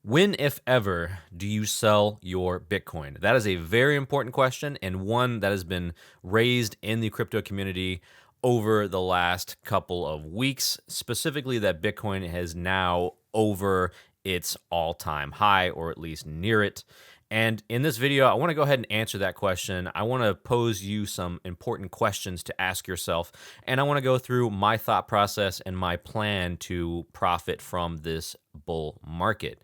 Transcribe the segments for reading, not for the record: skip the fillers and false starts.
When, if ever, do you sell your Bitcoin? That is a very important question and one that has been raised in the crypto community over the last couple of weeks. Specifically, that Bitcoin has now over its all-time high, or at least near it. And in this video, I want to go ahead and answer that question. I want to pose you some important questions to ask yourself, and I want to go through my thought process and my plan to profit from this bull market.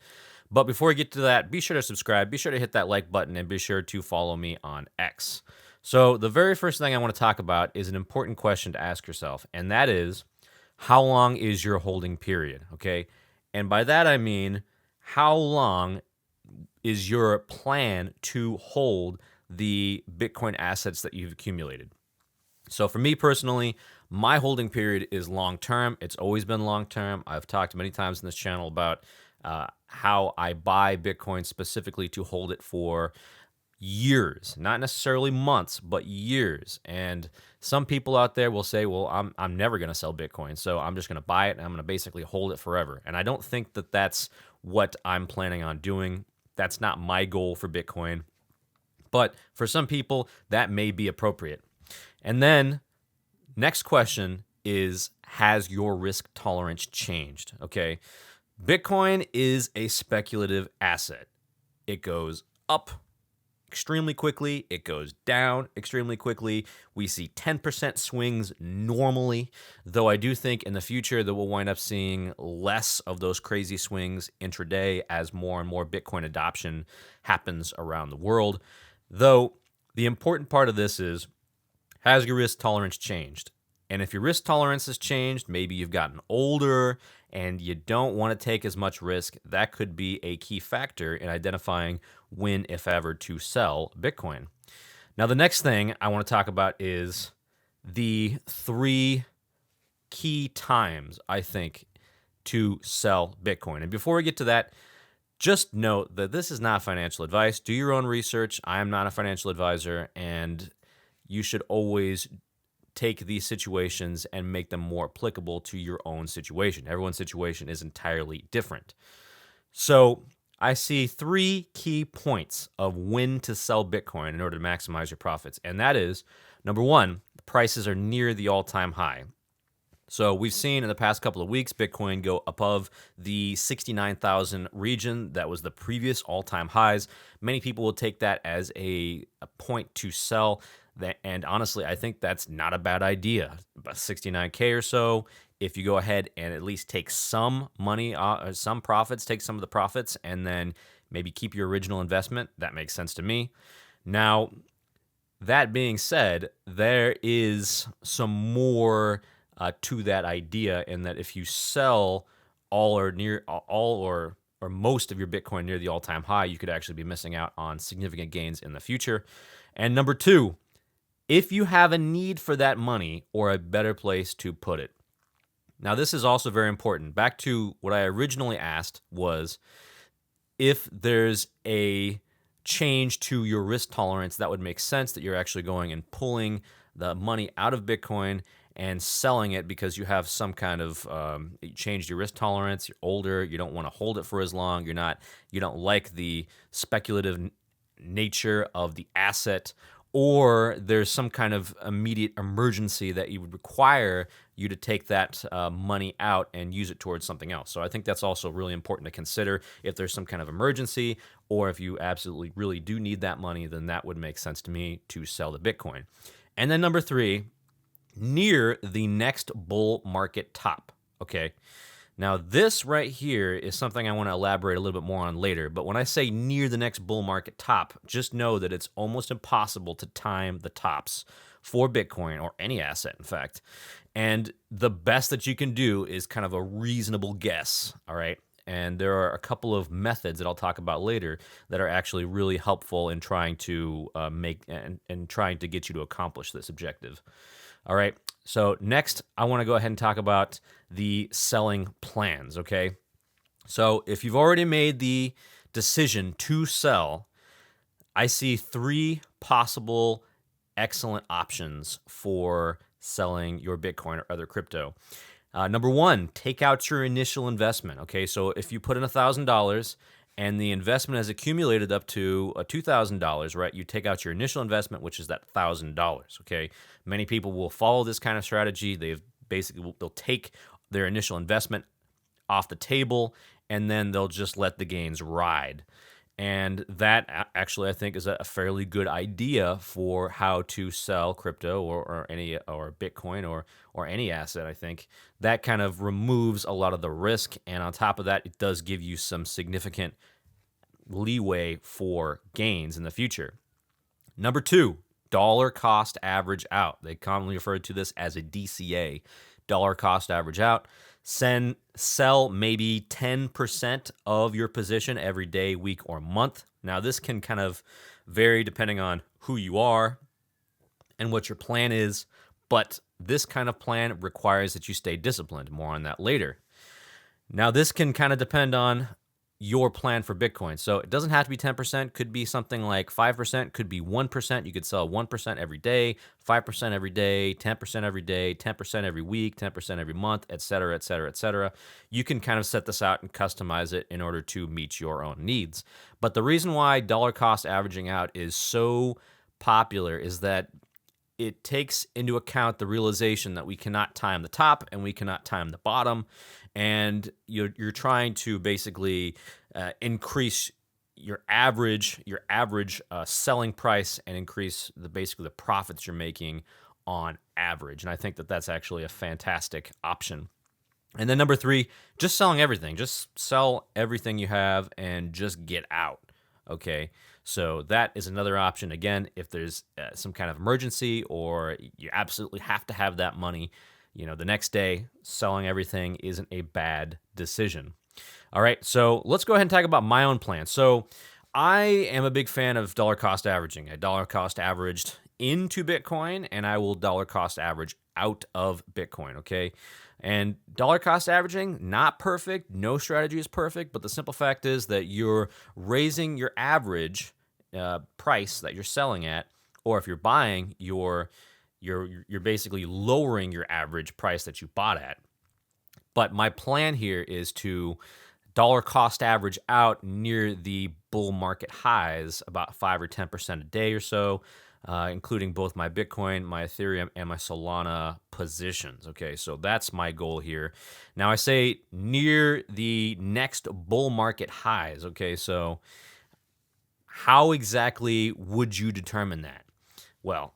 But before we get to that, be sure to subscribe, be sure to hit that like button, and be sure to follow me on X. So the very first thing I want to talk about is an important question to ask yourself, and that is, how long is your holding period, okay? And by that I mean, how long is your plan to hold the Bitcoin assets that you've accumulated? So for me personally, my holding period is long term. It's always been long term. I've talked many times in this channel about how I buy Bitcoin specifically to hold it for years, not necessarily months, but years. And some people out there will say, well, I'm never going to sell Bitcoin, so I'm just going to buy it and I'm going to basically hold it forever. And I don't think that that's what I'm planning on doing. That's not my goal for Bitcoin. But for some people, that may be appropriate. And then next question is, has your risk tolerance changed? Okay. Bitcoin is a speculative asset. It goes up extremely quickly. It goes down extremely quickly. We see 10% swings normally, though I do think in the future that we'll wind up seeing less of those crazy swings intraday as more and more Bitcoin adoption happens around the world. Though the important part of this is, has your risk tolerance changed? And if your risk tolerance has changed, maybe you've gotten older and you don't want to take as much risk, that could be a key factor in identifying when, if ever, to sell Bitcoin. Now, the next thing I want to talk about is the 3 key times, I think, to sell Bitcoin. And before we get to that, just note that this is not financial advice. Do your own research. I am not a financial advisor, and you should always take these situations and make them more applicable to your own situation. Everyone's situation is entirely different. So I see 3 key points of when to sell Bitcoin in order to maximize your profits. And that is, number 1, the prices are near the all-time high. So we've seen in the past couple of weeks, Bitcoin go above the 69,000 region. That was the previous all-time highs. Many people will take that as a point to sell. And honestly, I think that's not a bad idea. About 69K or so, if you go ahead and at least take some money, some profits, take some of the profits, and then maybe keep your original investment, that makes sense to me. Now, that being said, there is some more to that idea, in that if you sell all or most of your Bitcoin near the all-time high, you could actually be missing out on significant gains in the future. And number 2, if you have a need for that money or a better place to put it. Now, this is also very important. Back to what I originally asked was, if there's a change to your risk tolerance, that would make sense that you're actually going and pulling the money out of Bitcoin and selling it because you have some kind of you changed your risk tolerance. You're older. You don't want to hold it for as long. You don't like the speculative nature of the asset, or there's some kind of immediate emergency that you would require you to take that money out and use it towards something else. So I think that's also really important to consider. If there's some kind of emergency, or if you absolutely really do need that money, then that would make sense to me to sell the Bitcoin. And then number 3, near the next bull market top, okay? Now, this right here is something I want to elaborate a little bit more on later, but when I say near the next bull market top, just know that it's almost impossible to time the tops for Bitcoin, or any asset, in fact. And the best that you can do is kind of a reasonable guess, all right? And there are a couple of methods that I'll talk about later that are actually really helpful in trying to trying to get you to accomplish this objective. All right. So next, I want to go ahead and talk about the selling plans, okay? So if you've already made the decision to sell, I see 3 possible excellent options for selling your Bitcoin or other crypto. Number 1, take out your initial investment, okay? So if you put in $1,000 and the investment has accumulated up to $2,000, right? You take out your initial investment, which is that $1,000, okay? Many people will follow this kind of strategy. They'll take their initial investment off the table, and then they'll just let the gains ride. And that actually, I think, is a fairly good idea for how to sell crypto or Bitcoin or any asset. I think that kind of removes a lot of the risk, and on top of that, it does give you some significant leeway for gains in the future. Number two, dollar cost average out. They commonly refer to this as a DCA, dollar cost average out. Sell maybe 10% of your position every day, week, or month. Now, this can kind of vary depending on who you are and what your plan is, but this kind of plan requires that you stay disciplined. More on that later. Now, this can kind of depend on your plan for Bitcoin. So it doesn't have to be 10%, could be something like 5%, could be 1%. You could sell 1% every day, 5% every day, 10% every day, 10% every week, 10% every month, et cetera, et cetera, et cetera. You can kind of set this out and customize it in order to meet your own needs. But the reason why dollar cost averaging out is so popular is that it takes into account the realization that we cannot time the top and we cannot time the bottom, and you're trying to basically increase your average selling price and increase basically the profits you're making on average. And I think that that's actually a fantastic option. And then number three, just selling everything. Just sell everything you have and just get out. Okay, so that is another option. Again, if there's some kind of emergency or you absolutely have to have that money, the next day, selling everything isn't a bad decision. All right, so let's go ahead and talk about my own plan. So I am a big fan of dollar cost averaging. I dollar cost averaged into Bitcoin, and I will dollar cost average out of Bitcoin, okay? And dollar cost averaging, not perfect. No strategy is perfect, but the simple fact is that you're raising your average price that you're selling at, or if you're buying, you're basically lowering your average price that you bought at. But my plan here is to dollar cost average out near the bull market highs, about 5 or 10% a day or so, including both my Bitcoin, my Ethereum, and my Solana positions. Okay, so that's my goal here. Now, I say near the next bull market highs. Okay, so how exactly would you determine that? Well,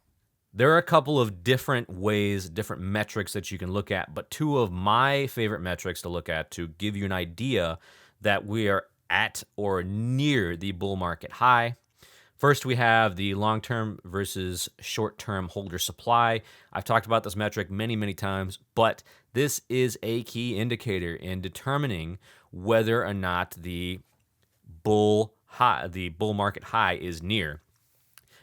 there are a couple of different ways, different metrics that you can look at, but two of my favorite metrics to look at to give you an idea that we are at or near the bull market high. First, we have the long-term versus short-term holder supply. I've talked about this metric many, many times, but this is a key indicator in determining whether or not the bull market high is near.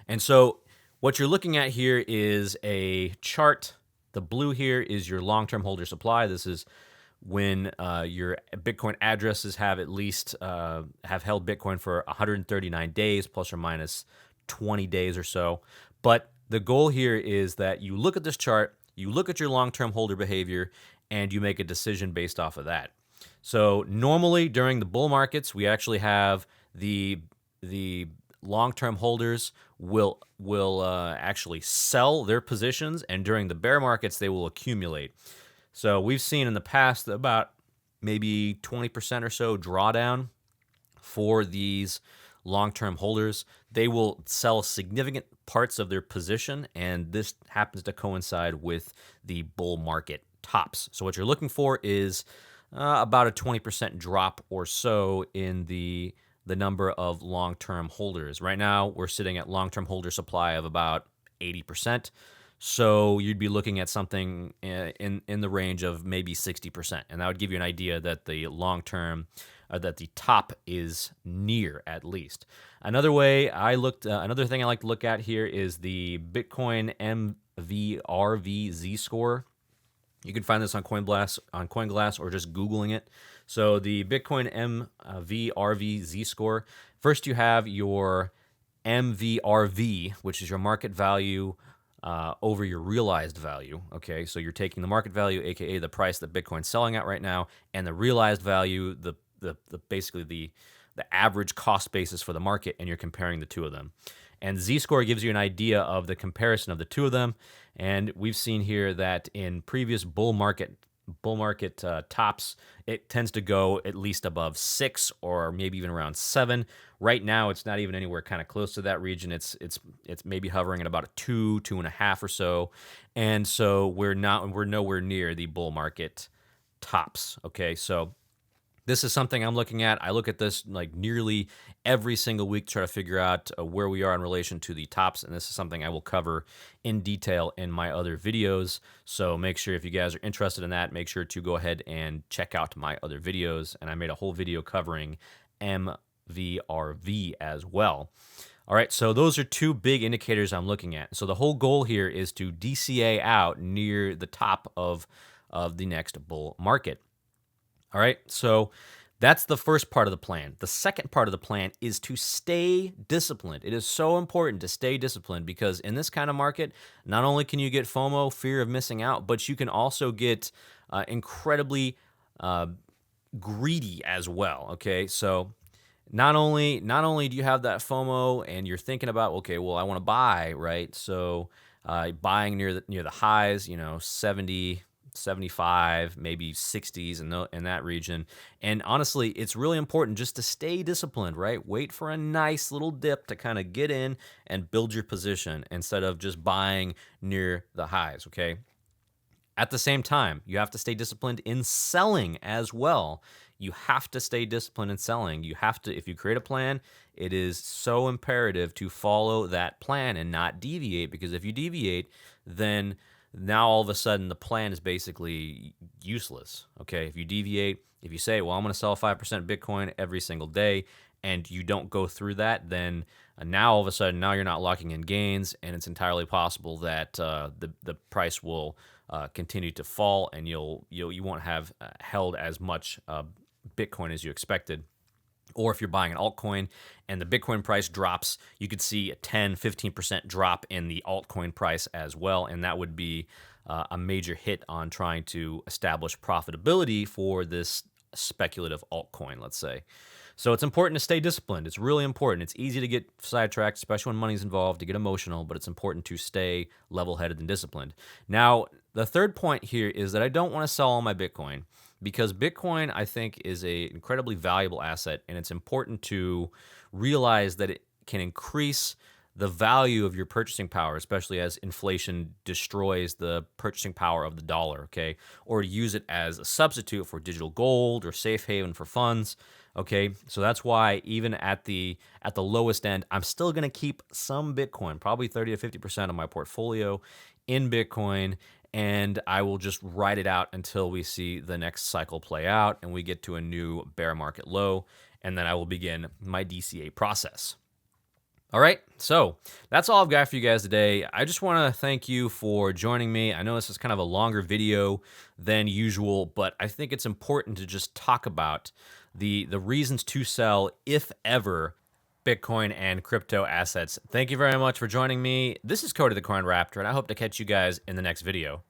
And so what you're looking at here is a chart. The blue here is your long-term holder supply. This is when your Bitcoin addresses have at least have held Bitcoin for 139 days, plus or minus 20 days or so. But the goal here is that you look at this chart, you look at your long-term holder behavior, and you make a decision based off of that. So normally during the bull markets, we actually have the long-term holders will actually sell their positions, and during the bear markets, they will accumulate. So we've seen in the past about maybe 20% or so drawdown for these long-term holders. They will sell significant parts of their position, and this happens to coincide with the bull market tops. So what you're looking for is about a 20% drop or so in the number of long-term holders. Right now, we're sitting at long-term holder supply of about 80%. So you'd be looking at something in the range of maybe 60%, and that would give you an idea that the long-term, that the top is near at least. Another thing I like to look at here is the Bitcoin MVRV Z-score. You can find this on CoinGlass or just Googling it. So the Bitcoin MVRV Z-score. First, you have your MVRV, which is your market value over your realized value. Okay, so you're taking the market value, aka the price that Bitcoin's selling at right now, and the realized value, the basically the average cost basis for the market, and you're comparing the two of them. And Z-score gives you an idea of the comparison of the two of them. And we've seen here that in previous bull market tops, it tends to go at least above 6 or maybe even around 7. Right now, it's not even anywhere kind of close to that region. It's maybe hovering at about a 2, 2.5 or so. And so we're nowhere near the bull market tops. Okay, so this is something I'm looking at. I look at this like nearly every single week to try to figure out where we are in relation to the tops, and this is something I will cover in detail in my other videos. So make sure, if you guys are interested in that, make sure to go ahead and check out my other videos, and I made a whole video covering MVRV as well. All right, so those are two big indicators I'm looking at. So the whole goal here is to DCA out near the top of the next bull market. All right, so that's the first part of the plan. The second part of the plan is to stay disciplined. It is so important to stay disciplined because in this kind of market, not only can you get FOMO, fear of missing out, but you can also get incredibly greedy as well. Okay, so not only do you have that FOMO and you're thinking about, okay, well, I want to buy, right? So buying near the highs, 70, 75, maybe 60s in that region. And honestly, it's really important just to stay disciplined, right? Wait for a nice little dip to kind of get in and build your position instead of just buying near the highs, okay? At the same time, you have to stay disciplined in selling as well. You have to stay disciplined in selling. You have to, if you create a plan, it is so imperative to follow that plan and not deviate, because if you deviate, then now all of a sudden the plan is basically useless. Okay, if you deviate, if you say, well, I'm going to sell 5% Bitcoin every single day, and you don't go through that, then now all of a sudden now you're not locking in gains, and it's entirely possible that the price will continue to fall, and you won't have held as much Bitcoin as you expected. Or if you're buying an altcoin and the Bitcoin price drops, you could see a 10, 15% drop in the altcoin price as well. And that would be a major hit on trying to establish profitability for this speculative altcoin, let's say. So it's important to stay disciplined. It's really important. It's easy to get sidetracked, especially when money's involved, to get emotional, but it's important to stay level-headed and disciplined. Now, the third point here is that I don't want to sell all my Bitcoin, because Bitcoin, I think, is an incredibly valuable asset, and it's important to realize that it can increase the value of your purchasing power, especially as inflation destroys the purchasing power of the dollar, okay? Or use it as a substitute for digital gold or safe haven for funds, okay? So that's why even at the lowest end, I'm still going to keep some Bitcoin, probably 30 to 50% of my portfolio in Bitcoin, and I will just ride it out until we see the next cycle play out and we get to a new bear market low, and then I will begin my DCA process. All right, so that's all I've got for you guys today. I just want to thank you for joining me. I know this is kind of a longer video than usual, but I think it's important to just talk about the reasons to sell, if ever, Bitcoin and crypto assets. Thank you very much for joining me. This is Cody the Coin Raptor, and I hope to catch you guys in the next video.